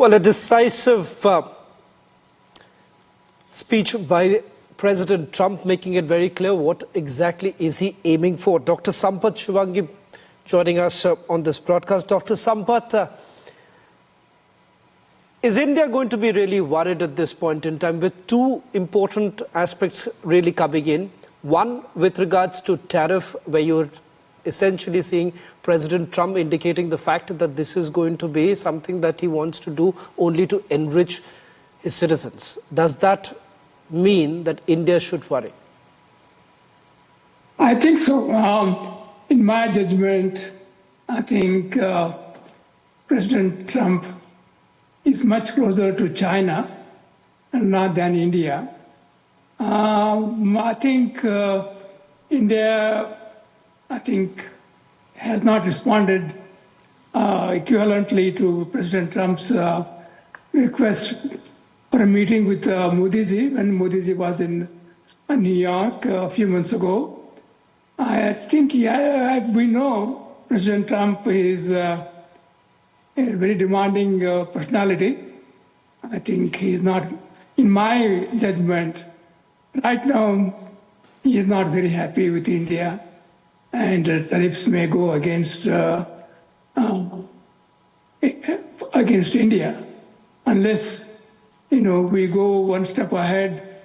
Well, a decisive speech by President Trump, making it very clear what exactly is he aiming for. Dr. Sampat Shivangi joining us on this broadcast. Dr. Sampat, is India going to be really worried at this point in time with two important aspects really coming in? One, with regards to tariff, where you're essentially seeing President Trump indicating the fact that this is going to be something that he wants to do only to enrich his citizens. Does that mean that India should worry? I think so. In my judgment, I think President Trump is much closer to China not than India. I think India, has not responded equivalently to President Trump's request for a meeting with Modi ji when Modi ji was in New York a few months ago. I think we know President Trump is a very demanding personality. I think he's not, in my judgment, right now, he is not very happy with India, and tariffs may go against India, unless we go one step ahead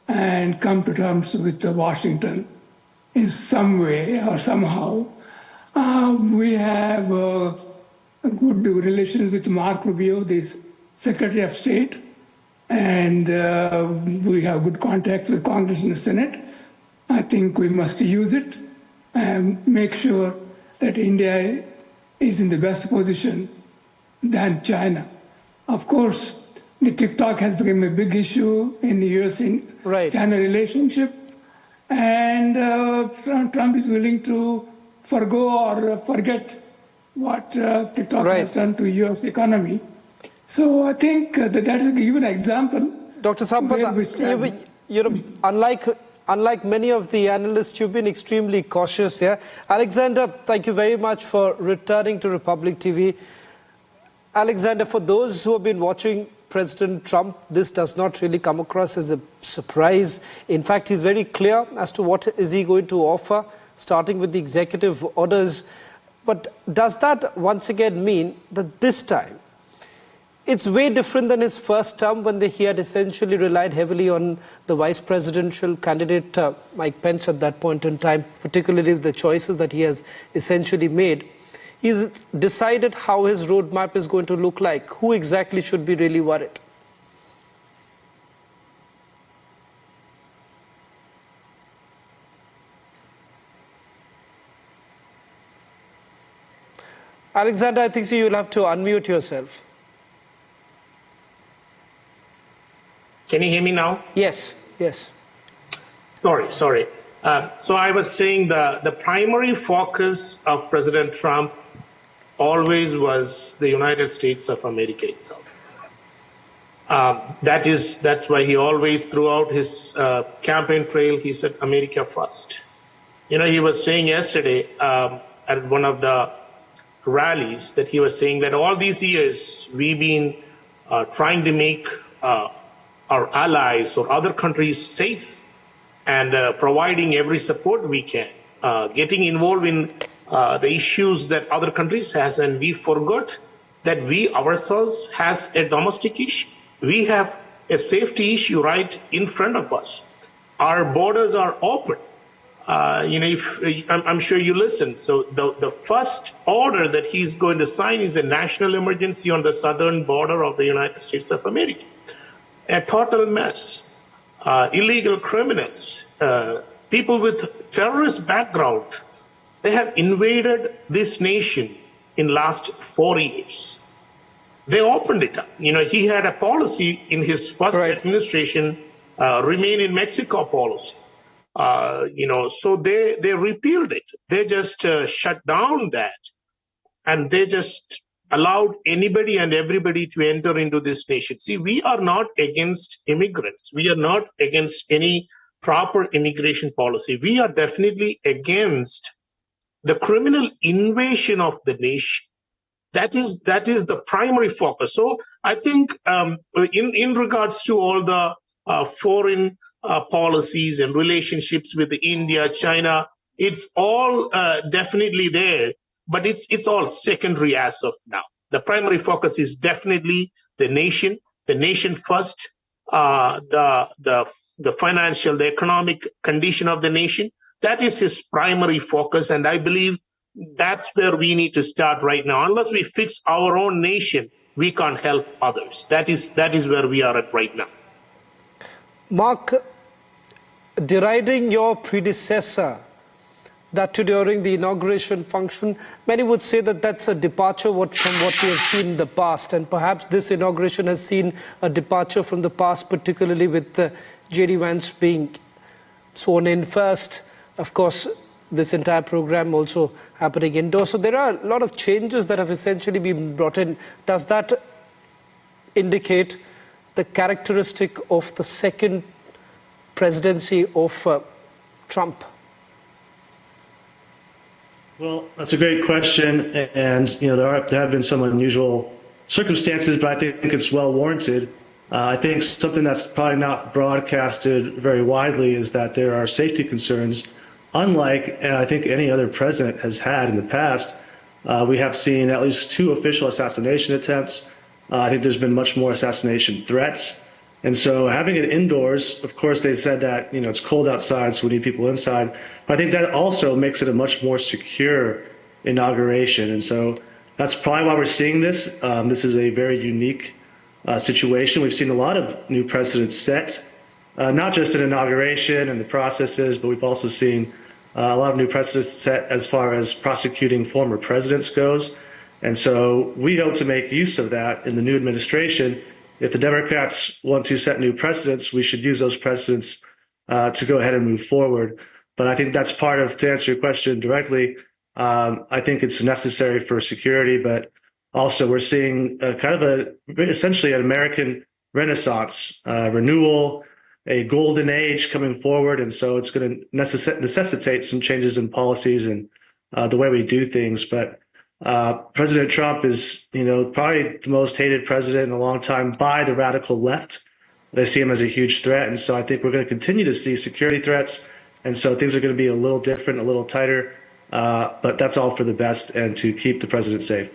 and come to terms with Washington in some way or somehow. We have good relations with Marco Rubio, the Secretary of State, and we have good contacts with Congress and the Senate. I think we must use it and make sure that India is in the best position than China. Of course, the TikTok has become a big issue in the US-China relationship, and Trump is willing to forgo or forget what TikTok has done to US economy. So I think that is even an example. Dr. Sampat, unlike many of the analysts, you've been extremely cautious here. Alexander, thank you very much for returning to Republic TV. Alexander, for those who have been watching President Trump, this does not really come across as a surprise. In fact, he's very clear as to what is he going to offer, starting with the executive orders. But does that once again mean that this time it's way different than his first term, when he had essentially relied heavily on the vice presidential candidate, Mike Pence, at that point in time, particularly the choices that he has essentially made? He's decided how his roadmap is going to look like. Who exactly should be really worried? Alexander, I think so you'll have to unmute yourself. Can you hear me now? Yes, yes. Sorry. So I was saying the primary focus of President Trump always was the United States of America itself. That's why he always, throughout his campaign trail, he said America first. He was saying yesterday at one of the rallies that he was saying that all these years we've been trying to make our allies or other countries safe and providing every support we can, getting involved in the issues that other countries has, and we forgot that we ourselves has a domestic issue. We have a safety issue right in front of us. Our borders are open. I'm sure you listen. So the first order that he's going to sign is a national emergency on the southern border of the United States of America. A total mess. Illegal criminals, people with terrorist background, they have invaded this nation in last 4 years. They opened it up. He had a policy in his first administration, remain in Mexico policy. So they repealed it. They just shut down that, and they just allowed anybody and everybody to enter into this nation. See, we are not against immigrants. We are not against any proper immigration policy. We are definitely against the criminal invasion of the nation. That is the primary focus. So I think in regards to all the foreign policies and relationships with India, China, it's all definitely there, but it's all secondary as of now. The primary focus is definitely the nation first, the financial, the economic condition of the nation. That is his primary focus, and I believe that's where we need to start right now. Unless we fix our own nation, we can't help others. That is where we are at right now. Mark, deriding your predecessor, that too during the inauguration function, many would say that that's a departure from what we have seen in the past. And perhaps this inauguration has seen a departure from the past, particularly with JD Vance being sworn in first. Of course, this entire program also happening indoors. So there are a lot of changes that have essentially been brought in. Does that indicate the characteristic of the second presidency of Trump? Well, that's a great question, and there have been some unusual circumstances, but I think it's well warranted. I think something that's probably not broadcasted very widely is that there are safety concerns. Unlike I think any other president has had in the past, we have seen at least 2 official assassination attempts. I think there's been much more assassination threats. And so having it indoors, of course, they said that, it's cold outside, so we need people inside. But I think that also makes it a much more secure inauguration. And so that's probably why we're seeing this. This is a very unique situation. We've seen a lot of new precedents set, not just in inauguration and the processes, but we've also seen a lot of new precedents set as far as prosecuting former presidents goes. And so we hope to make use of that in the new administration. If the Democrats want to set new precedents, we should use those precedents to go ahead and move forward. But I think that's part of, to answer your question directly, I think it's necessary for security, but also we're seeing essentially an American renaissance, renewal, a golden age coming forward. And so it's going to necessitate some changes in policies and the way we do things. But President Trump is, probably the most hated president in a long time by the radical left. They see him as a huge threat. And so I think we're going to continue to see security threats. And so things are going to be a little different, a little tighter. But that's all for the best and to keep the president safe.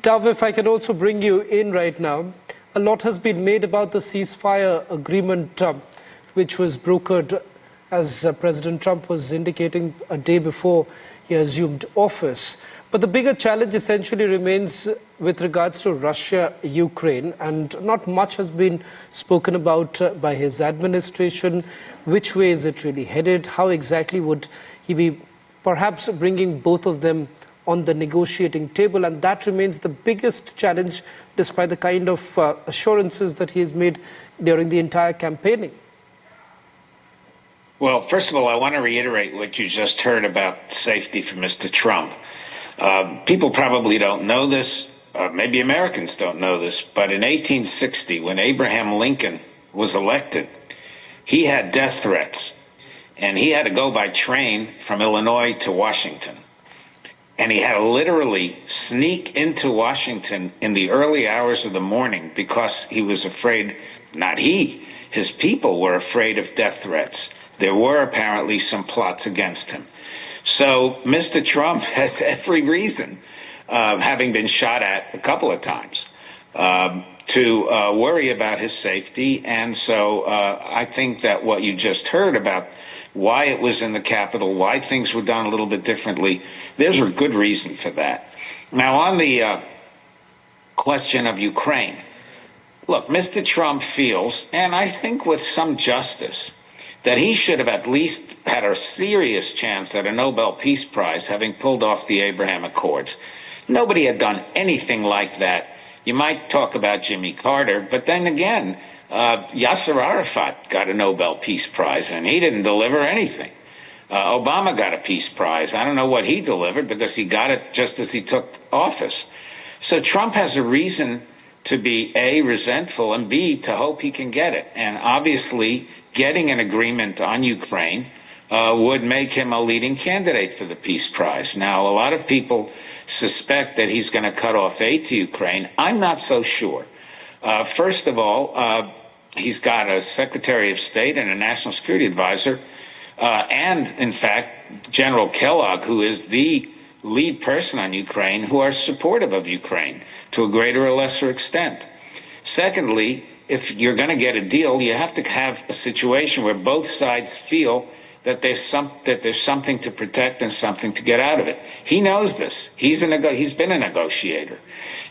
Dov, if I can also bring you in right now, a lot has been made about the ceasefire agreement, which was brokered, as President Trump was indicating, a day before he assumed office. But the bigger challenge essentially remains with regards to Russia, Ukraine, and not much has been spoken about by his administration. Which way is it really headed? How exactly would he be perhaps bringing both of them on the negotiating table? And that remains the biggest challenge, despite the kind of assurances that he has made during the entire campaigning. Well, first of all, I want to reiterate what you just heard about safety for Mr. Trump. People probably don't know this, maybe Americans don't know this, but in 1860, when Abraham Lincoln was elected, he had death threats, and he had to go by train from Illinois to Washington. And he had to literally sneak into Washington in the early hours of the morning because he was afraid, not he, his people were afraid of death threats. There were apparently some plots against him. So Mr. Trump has every reason, having been shot at a couple of times, to worry about his safety. And so I think that what you just heard about why it was in the Capitol, why things were done a little bit differently, there's a good reason for that. Now, on the question of Ukraine, look, Mr. Trump feels, and I think with some justice, that he should have at least had a serious chance at a Nobel Peace Prize, having pulled off the Abraham Accords. Nobody had done anything like that. You might talk about Jimmy Carter, but then again, Yasser Arafat got a Nobel Peace Prize, and he didn't deliver anything. Obama got a Peace Prize. I don't know what he delivered because he got it just as he took office. So Trump has a reason to be, A, resentful, and B, to hope he can get it. And obviously, getting an agreement on Ukraine would make him a leading candidate for the Peace Prize. Now, a lot of people suspect that he's going to cut off aid to Ukraine. I'm not so sure. First of all, he's got a Secretary of State and a National Security Advisor, and, in fact, General Kellogg, who is the lead person on Ukraine, who are supportive of Ukraine to a greater or lesser extent. Secondly, if you're going to get a deal, you have to have a situation where both sides feel that there's something to protect and something to get out of it. He knows this. He's been a negotiator.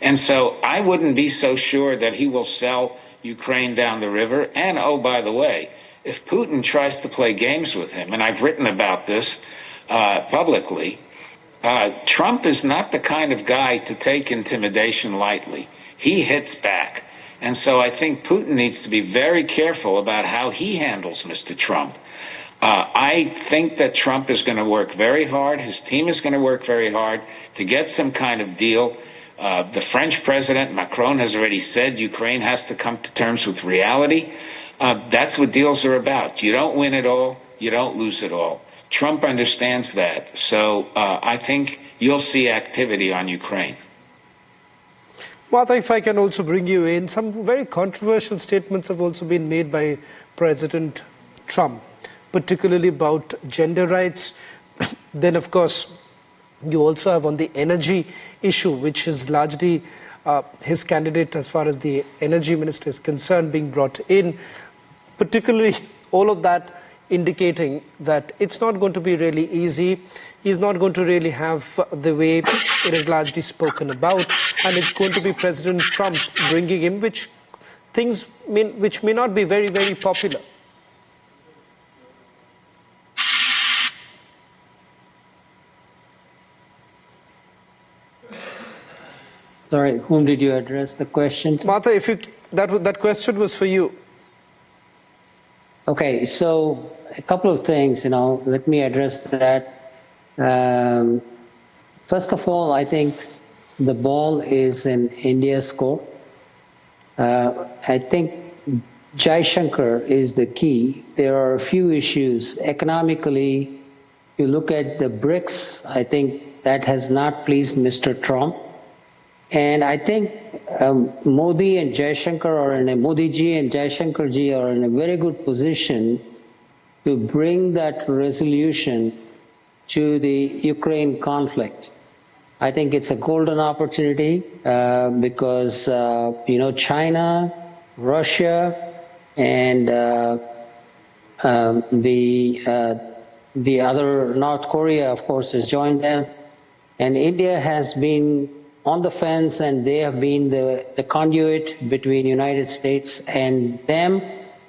And so I wouldn't be so sure that he will sell Ukraine down the river. And, oh, by the way, if Putin tries to play games with him, and I've written about this publicly, Trump is not the kind of guy to take intimidation lightly. He hits back. And so I think Putin needs to be very careful about how he handles Mr. Trump. I think that Trump is going to work very hard. His team is going to work very hard to get some kind of deal. The French president, Macron, has already said Ukraine has to come to terms with reality. That's what deals are about. You don't win it all. You don't lose it all. Trump understands that. So I think you'll see activity on Ukraine. Martha, if I can also bring you in, some very controversial statements have also been made by President Trump, particularly about gender rights. Then, of course, you also have on the energy issue, which is largely his candidate as far as the energy minister is concerned being brought in, particularly all of that indicating that it's not going to be really easy. He's not going to really have the way it is largely spoken about, and it's going to be President Trump bringing him, which may not be very, very popular. Sorry, whom did you address the question to? Martha, that question was for you. Okay, so a couple of things, let me address that. First of all, I think the ball is in India's court. I think Jaishankar is the key. There are a few issues. Economically, you look at the BRICS, I think that has not pleased Mr. Trump. And I think Modi and Jaishankar Modi ji and Jaishankar ji are in a very good position to bring that resolution to the Ukraine conflict. I think it's a golden opportunity because, China, Russia, and the other, North Korea, of course, has joined them. And India has been on the fence, and they have been the conduit between United States and them.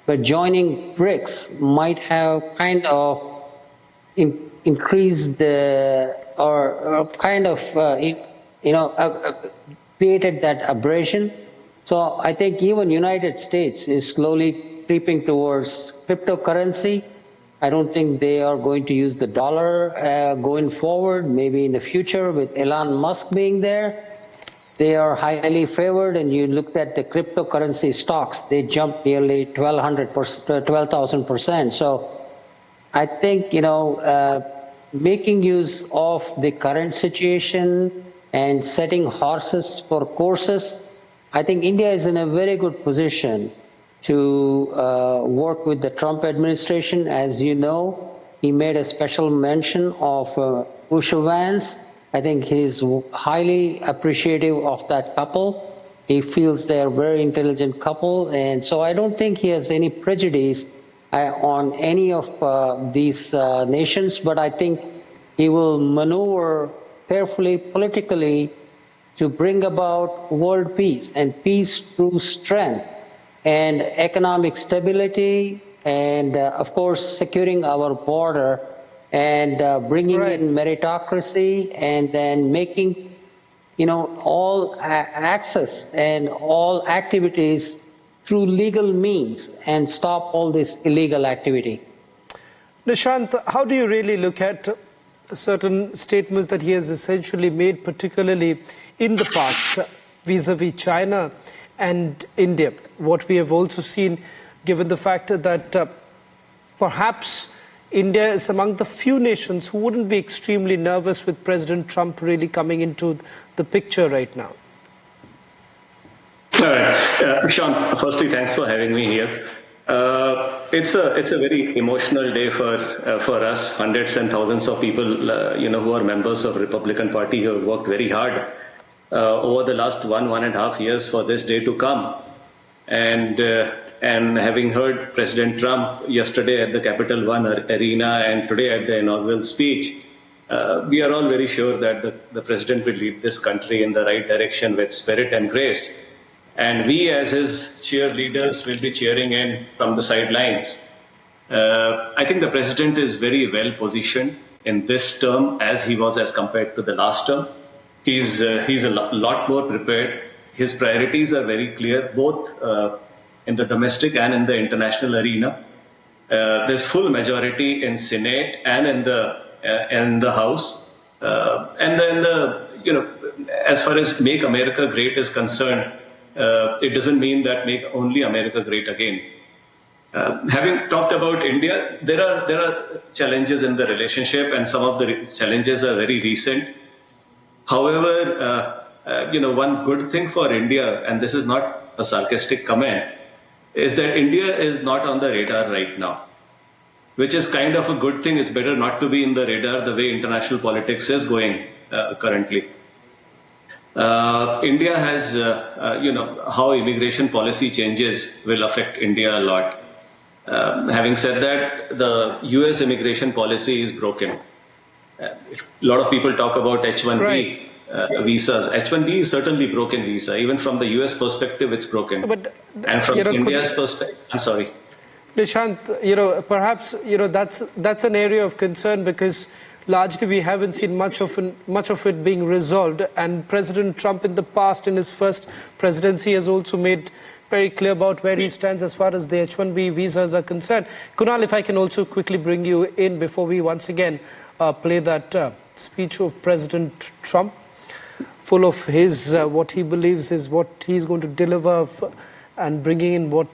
But joining BRICS might have kind of increased created that abrasion. So I think even United States is slowly creeping towards cryptocurrency. I don't think they are going to use the dollar going forward, maybe in the future with Elon Musk being there. They are highly favored, and you looked at the cryptocurrency stocks, they jumped nearly 12,000%. So I think, making use of the current situation and setting horses for courses, I think India is in a very good position to work with the Trump administration. As you know, he made a special mention of Vance. I think he's highly appreciative of that couple. He feels they're a very intelligent couple. And so I don't think he has any prejudice on any of these nations, but I think he will maneuver carefully politically to bring about world peace and peace through strength and economic stability and, of course, securing our border and bringing in meritocracy and then making, all access and all activities through legal means and stop all this illegal activity. Nishant, how do you really look at certain statements that he has essentially made, particularly in the past, vis-a-vis China and India? What we have also seen, given the fact that perhaps India is among the few nations who wouldn't be extremely nervous with President Trump really coming into the picture right now. All right. Sean, firstly, thanks for having me here. It's a very emotional day for us, hundreds and thousands of people, who are members of Republican Party who have worked very hard over the last 1.5 years for this day to come. And having heard President Trump yesterday at the Capital One Arena and today at the inaugural speech, we are all very sure that the president will lead this country in the right direction with spirit and grace. And we, as his cheerleaders, will be cheering in from the sidelines. I think the president is very well positioned in this term as he was as compared to the last term. He's a lot more prepared. His priorities are very clear, both in the domestic and in the international arena. There's full majority in Senate and in the House. And then, as far as Make America Great is concerned, it doesn't mean that make only America great again. Having talked about India, there are challenges in the relationship, and some of the challenges are very recent. However, one good thing for India, and this is not a sarcastic comment, is that India is not on the radar right now, which is kind of a good thing. It's better not to be in the radar the way international politics is going currently. India has, how immigration policy changes will affect India a lot. Having said that, the US immigration policy is broken. A lot of people talk about H-1B visas. H-1B is certainly broken visa. Even from the US perspective, it's broken. But, and from India's perspective, I'm sorry. Nishant, perhaps, that's an area of concern because largely we haven't seen much of it being resolved. And President Trump in the past, in his first presidency, has also made very clear about where he stands as far as the H-1B visas are concerned. Kunal, if I can also quickly bring you in before we once again play that speech of President Trump, full of his, what he believes is what he's going to deliver and bringing in what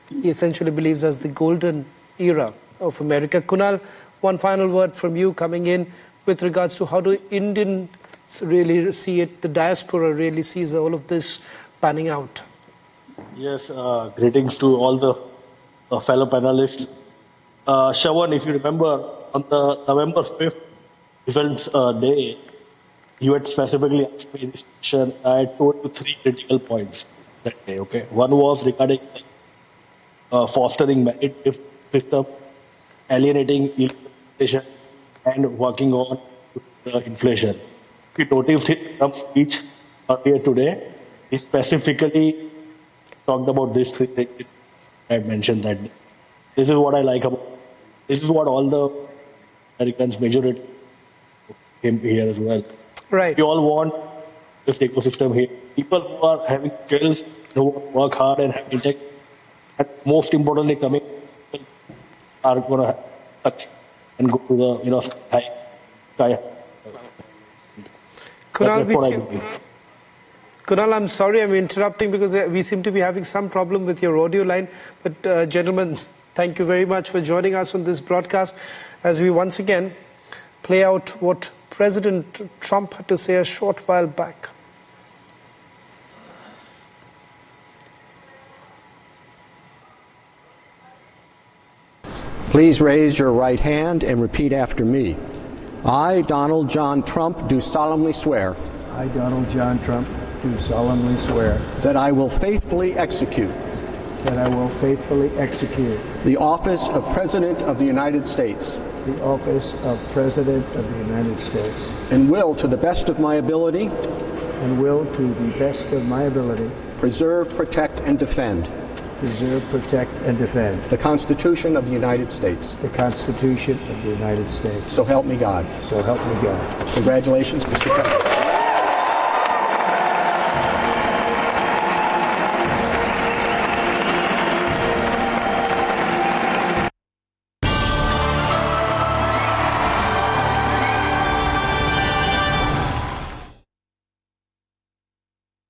he essentially believes as the golden era of America. Kunal, one final word from you coming in with regards to how do Indians really see it, the diaspora really sees all of this panning out. Yes, greetings to all the fellow panelists. Shajan, if you remember, on the November 5th Defense Day, you had specifically asked me this question. I told you 3 critical points that day. Okay, one was regarding fostering merit system, alienating inflation, and working on the inflation. If you noticed Trump's speech earlier today, he specifically talked about these 3 things I mentioned that day. This is what I like about. This is what all the Americans, majority, came here as well. Right. We all want this ecosystem here. People who are having skills, who work hard and have intellect, and most importantly, coming are going to succeed and go to the sky. Kunal, I'm sorry I'm interrupting because we seem to be having some problem with your audio line. But gentlemen, thank you very much for joining us on this broadcast as we once again play out what President Trump had to say a short while back. Please raise your right hand and repeat after me. I, Donald John Trump, do solemnly swear. I, Donald John Trump, do solemnly swear. That I will faithfully execute. That I will faithfully execute. The office of President of the United States. The office of President of the United States. And will, to the best of my ability. And will, to the best of my ability. Preserve, protect, and defend. Preserve, protect, and defend. The Constitution of the United States. The Constitution of the United States. So help me God. So help me God. Congratulations, Mr. President.